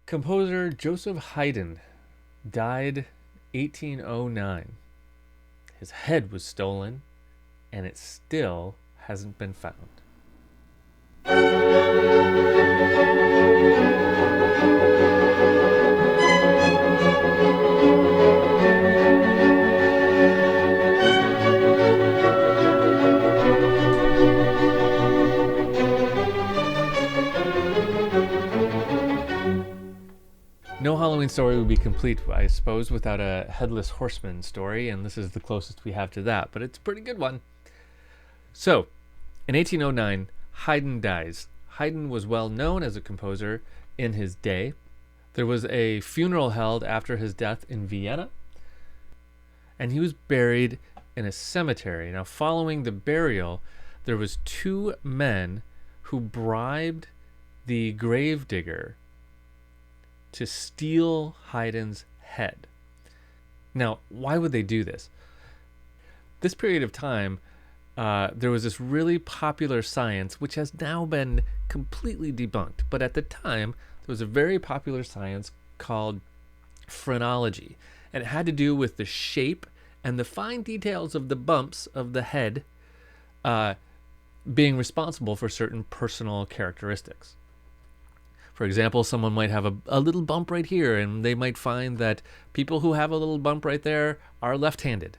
Composer Joseph Haydn died 1809. His head was stolen, and it still hasn't been found. No Halloween story would be complete, I suppose, without a headless horseman story, and this is the closest we have to that, but it's a pretty good one. So, in 1809, Haydn dies. Haydn was well known as a composer in his day. There was a funeral held after his death in Vienna, and he was buried in a cemetery. Now, following the burial, there was two men who bribed the gravedigger to steal Haydn's head. Now, why would they do this? This period of time, there was this really popular science, which has now been completely debunked. But at the time, there was a very popular science called phrenology, and it had to do with the shape and the fine details of the bumps of the head being responsible for certain personal characteristics. For example, someone might have a little bump right here, and they might find that people who have a little bump right there are left-handed,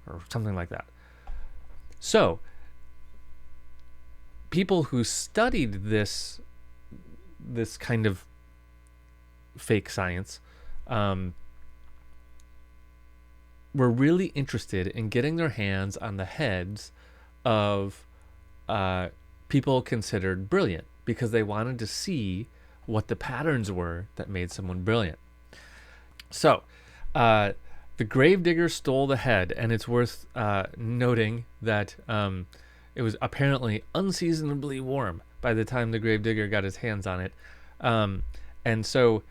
or something like that. So, people who studied this kind of fake science were really interested in getting their hands on the heads of people considered brilliant, because they wanted to see what the patterns were that made someone brilliant. So, the gravedigger stole the head, and it's worth noting that it was apparently unseasonably warm by the time the gravedigger got his hands on it, and so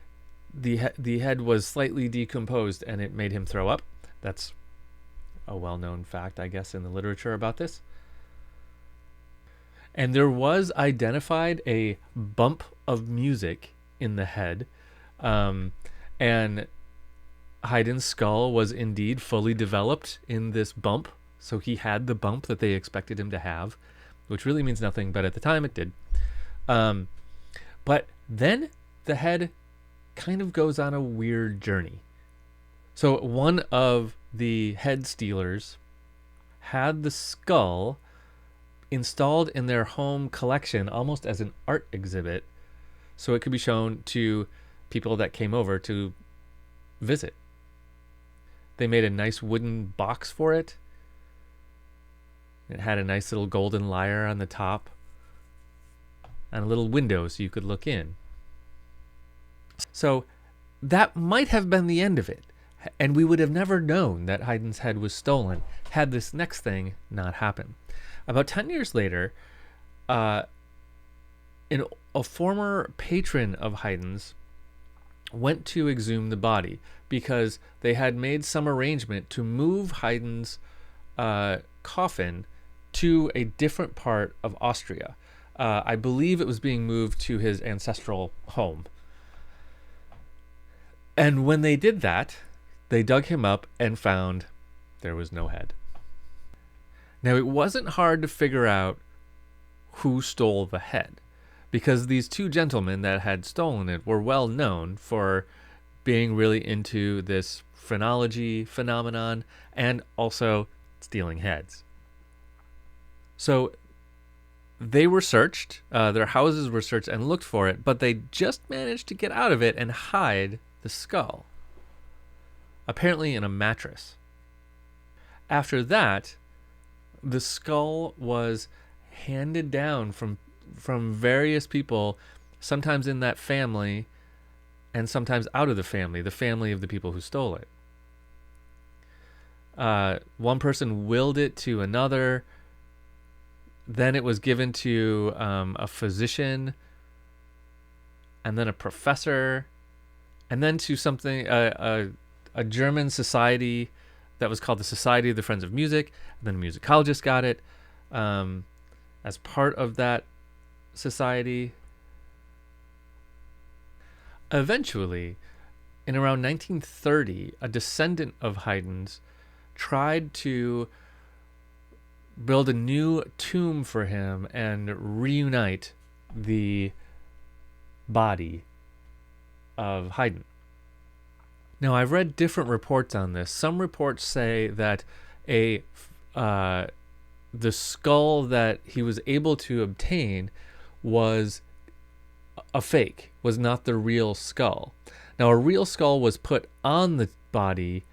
the head was slightly decomposed, and it made him throw up. That's a well-known fact, I guess, in the literature about this. And there was identified a bump of music in the head, and Haydn's skull was indeed fully developed in this bump, so he had the bump that they expected him to have, which really means nothing, but at the time it did. But then the head kind of goes on a weird journey. So one of the head stealers had the skull installed in their home collection almost as an art exhibit, so it could be shown to people that came over to visit. They made a nice wooden box for it. It had a nice little golden lyre on the top and a little window so you could look in. So that might have been the end of it, and we would have never known that Haydn's head was stolen had this next thing not happened. About 10 years later, a former patron of Haydn's went to exhume the body because they had made some arrangement to move Haydn's coffin to a different part of Austria. I believe it was being moved to his ancestral home. And when they did that, they dug him up and found there was no head. Now, it wasn't hard to figure out who stole the head, because these two gentlemen that had stolen it were well known for being really into this phrenology phenomenon and also stealing heads. So they were searched, their houses were searched and looked for it, but they just managed to get out of it and hide the skull, apparently in a mattress. After that, the skull was handed down from various people, sometimes in that family and sometimes out of the family of the people who stole it. One person willed it to another. Then it was given to a physician, and then a professor, and then to something a German society that was called the Society of the Friends of Music. And then a musicologist got it as part of that society. Eventually, in around 1930, a descendant of Haydn's tried to build a new tomb for him and reunite the body of Haydn. Now, I've read different reports on this. Some reports say that the skull that he was able to obtain was a fake, was not the real skull. Now, a real skull was put on the body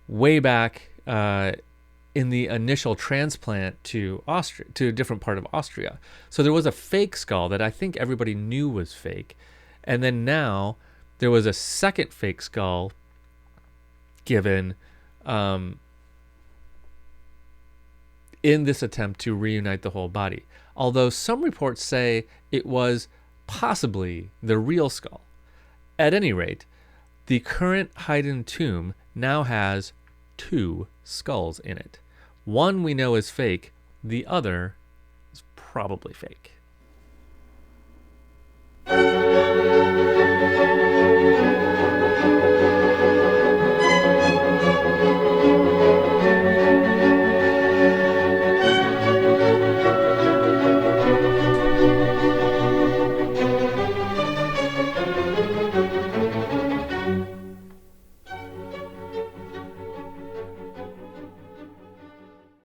way back in the initial transplant to Austria, to a different part of Austria. So there was a fake skull that I think everybody knew was fake. And then now there was a second fake skull given in this attempt to reunite the whole body. Although some reports say it was possibly the real skull. At any rate, the current Haydn tomb now has 2 skulls in it. One we know is fake, the other is probably fake.